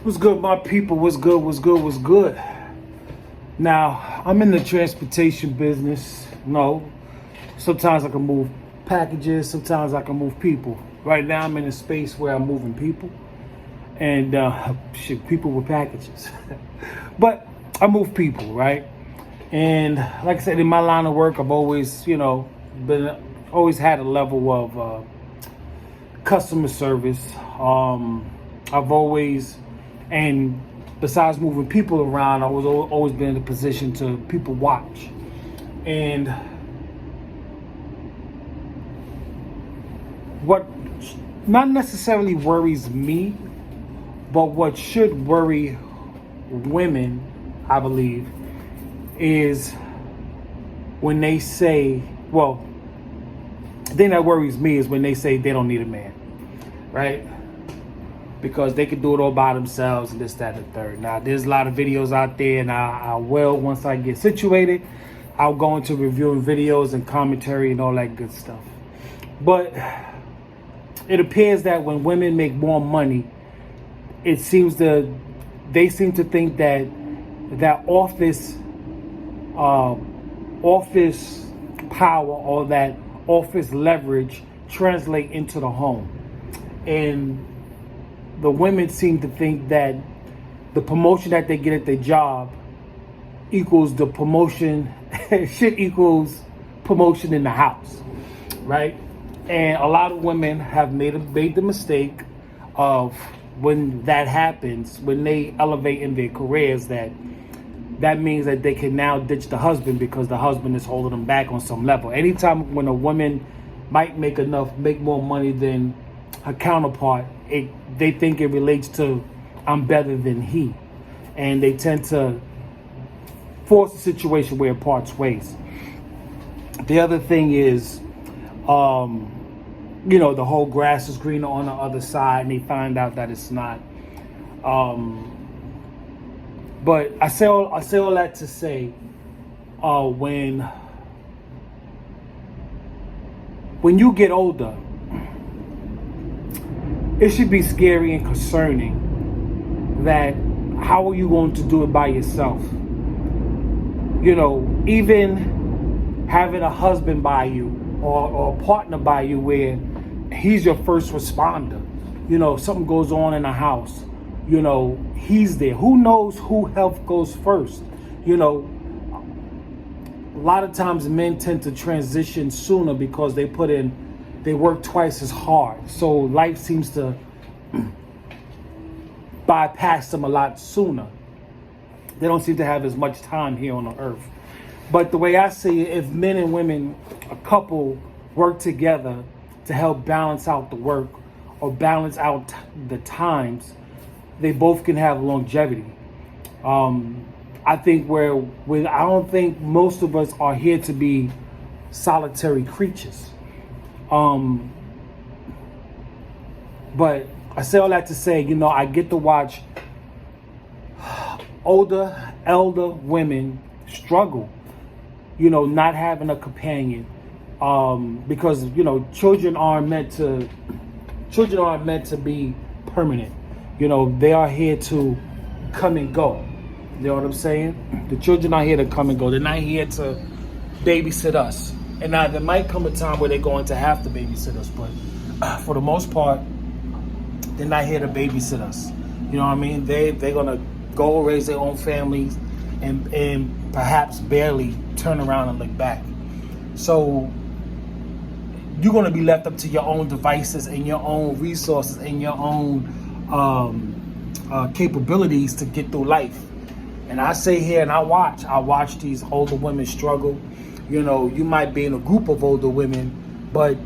What's good, my people? What's good? What's good? What's good? Now, I'm in the transportation business. No, sometimes I can move packages. Sometimes I can move people. Right now, I'm in a space where I'm moving people and people with packages. But I move people, right? And like I said, in my line of work, I've always, always had a level of customer service. I've always, and besides moving people around, I was always been in a position to people watch. And what not necessarily worries me, but what should worry women, I believe, is when they say, well, the thing that worries me is when they say they don't need a man, right? Because they can do it all by themselves and this, that, and the third. Now, there's a lot of videos out there, and I will, once I get situated, I'll go into reviewing videos and commentary and all that good stuff. But it appears that when women make more money, they seem to think that office power or that office leverage translate into the home. And the women seem to think that the promotion that they get at their job equals the promotion, shit equals promotion in the house, right? And a lot of women have made the mistake of, when that happens, when they elevate in their careers, that means that they can now ditch the husband because the husband is holding them back on some level. Anytime when a woman might make more money than her counterpart, they think it relates to, I'm better than he. And they tend to force a situation where it parts ways. The other thing is, the whole grass is greener on the other side, and they find out that it's not. But I say all that to say, when you get older, it should be scary and concerning that how are you going to do it by yourself? Even having a husband by you or a partner by you where he's your first responder. Something goes on in the house. He's there. Who knows who health goes first? A lot of times men tend to transition sooner because they work twice as hard. So life seems to bypass them a lot sooner. They don't seem to have as much time here on the earth. But the way I see it, if men and women, a couple, work together to help balance out the work or balance out the times, they both can have longevity. I think I don't think most of us are here to be solitary creatures. But I say all that to say, I get to watch elder women struggle, not having a companion, because children aren't meant to be permanent. They are here to come and go. You know what I'm saying? The children are here to come and go. They're not here to babysit us. And now there might come a time where they're going to have to babysit us, but for the most part, they're not here to babysit us. You know what I mean? They're gonna go raise their own families and perhaps barely turn around and look back. So you're gonna be left up to your own devices and your own resources and your own capabilities to get through life. And I sit here and I watch these older women struggle. You might be in a group of older women, but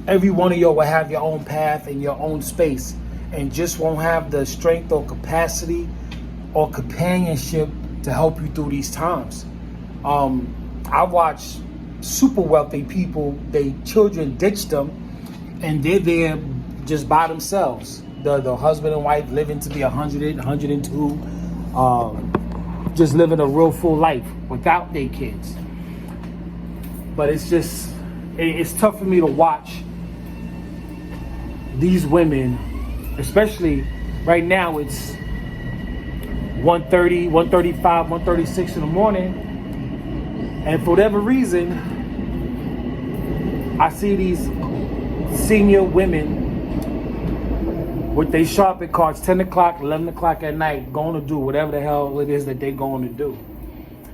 every one of you will have your own path and your own space, and just won't have the strength or capacity or companionship to help you through these times. I watch super wealthy people, their children ditch them, and they're there just by themselves. The husband and wife living to be 100, 102, just living a real full life without their kids. But it's tough for me to watch these women, especially Right now it's 1:30, 1:35, 1:36 in the morning. And for whatever reason, I see these senior women with their shopping carts 10 o'clock, 11 o'clock at night, going to do whatever the hell it is that they're going to do.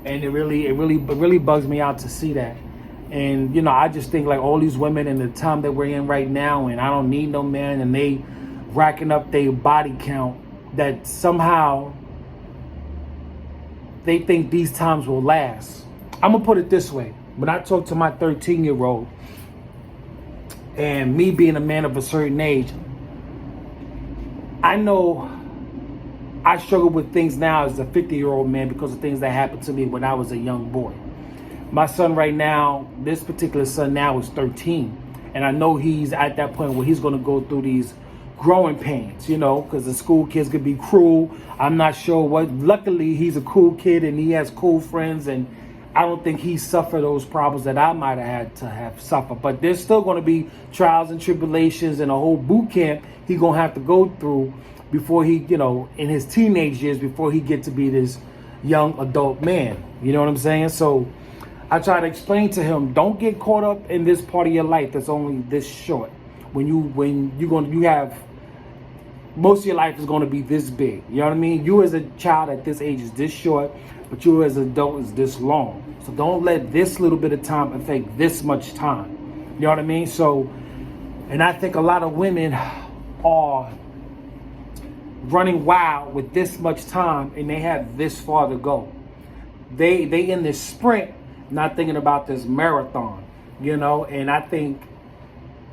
And it really bugs me out to see that. And, you know, I just think like all these women in the time that we're in right now, and I don't need no man, and they racking up their body count, that somehow they think these times will last. I'm gonna put it this way. When I talk to my 13-year-old, and me being a man of a certain age, I know I struggle with things now as a 50-year-old man because of things that happened to me when I was a young boy. My son right now, this particular son now is 13. And I know he's at that point where he's going to go through these growing pains, you know, because the school kids could be cruel. I'm not sure what. Luckily, he's a cool kid and he has cool friends. And I don't think he suffered those problems that I might have had to have suffered. But there's still going to be trials and tribulations and a whole boot camp he's going to have to go through before he, you know, in his teenage years, before he get to be this young adult man. You know what I'm saying? So I try to explain to him, don't get caught up in this part of your life that's only this short. When you have, most of your life is going to be this big. You know what I mean? You as a child at this age is this short, but you as an adult is this long. So don't let this little bit of time affect this much time. You know what I mean? So, and I think a lot of women are running wild with this much time and they have this far to go. They in this sprint, not thinking about this marathon, you know. And I think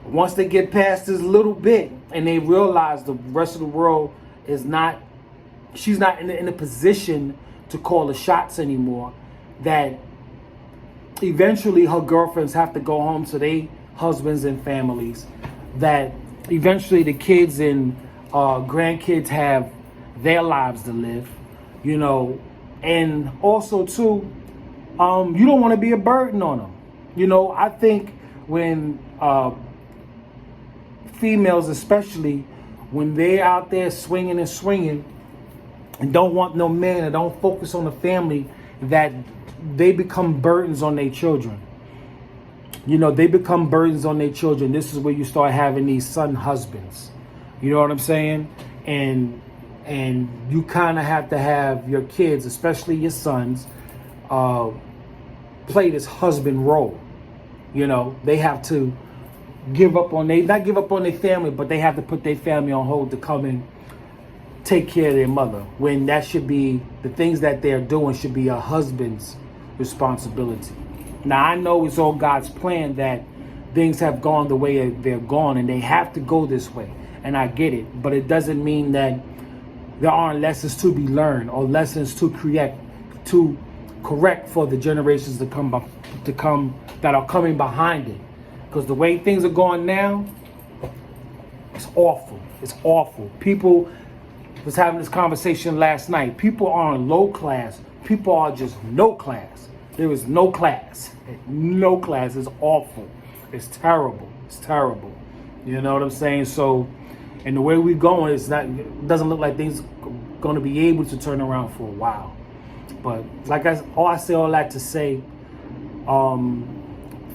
once they get past this little bit and they realize the rest of the world is not, she's not in a position to call the shots anymore, that eventually her girlfriends have to go home to their husbands and families, that eventually the kids and grandkids have their lives to live, you know. And also too, you don't want to be a burden on them. You know, I think when females especially, when they're out there swinging and don't want no man and don't focus on the family, that they become burdens on their children. You know, they become burdens on their children. This is where you start having these son husbands. You know what I'm saying? And you kind of have to have your kids, especially your sons, play this husband role. You know, they have to not give up on their family, but they have to put their family on hold to come and take care of their mother, when that should be, the things that they're doing should be a husband's responsibility. Now, I know it's all God's plan that things have gone the way they're gone and they have to go this way. And I get it, but it doesn't mean that there aren't lessons to be learned or lessons to correct for the generations to come that are coming behind it. Because the way things are going now, it's awful. It's awful. People was having this conversation last night. People aren't low class. People are just no class. There is no class. No class. It's awful. It's terrible. It's terrible. You know what I'm saying? So, and the way we're going, it doesn't look like things are going to be able to turn around for a while. But like I say all that to say,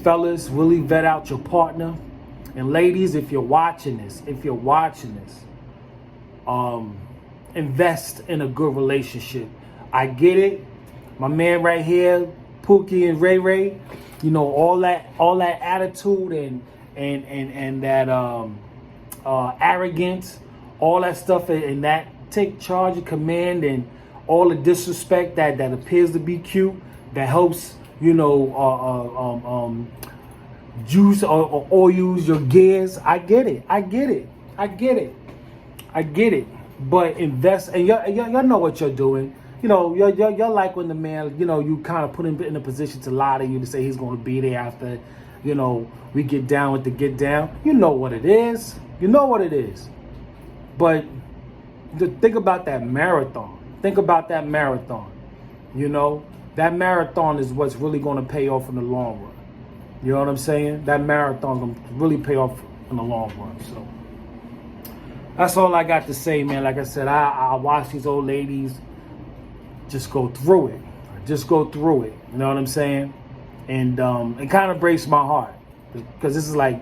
fellas, really vet out your partner. And ladies, if you're watching this, invest in a good relationship. I get it. My man right here, Pookie and Ray Ray, you know, all that attitude and that arrogance, all that stuff, and that take charge of command and all the disrespect that appears to be cute, that helps, you know, juice or use your gears. I get it. But invest, and y'all know what you're doing. You know, you're like when the man, you know, you kind of put him in a position to lie to you, to say he's going to be there after, you know, we get down with the get down. You know what it is. But think about that marathon. You know, that marathon is what's really going to pay off in the long run. You know what I'm saying? That marathon going to really pay off in the long run. So, That's all I got to say, man. Like I said, I watch these old ladies just go through it. Just go through it. You know what I'm saying? And it kind of breaks my heart because this is like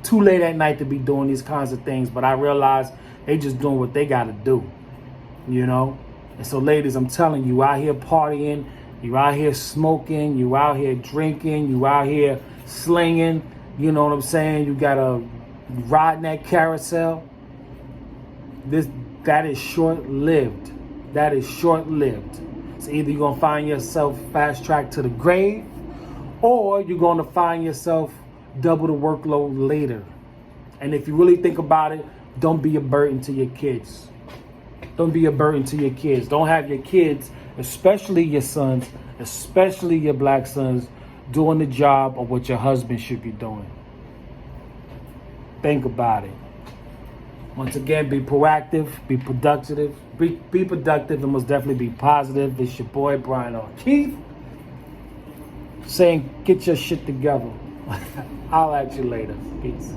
too late at night to be doing these kinds of things. But I realize they just doing what they got to do, you know? And so, ladies, I'm telling you, out here partying, you out here smoking, you out here drinking, you out here slinging, you know what I'm saying? You got to ride in that carousel. That is short-lived. That is short-lived. So either you're going to find yourself fast-tracked to the grave, or you're going to find yourself double the workload later. And if you really think about it, don't be a burden to your kids. Don't be a burden to your kids. Don't have your kids, especially your sons, especially your black sons, doing the job of what your husband should be doing. Think about it. Once again, be proactive, be productive, be productive, and most definitely be positive. It's your boy, Brian O'Keefe, saying, get your shit together. I'll at you later. Peace.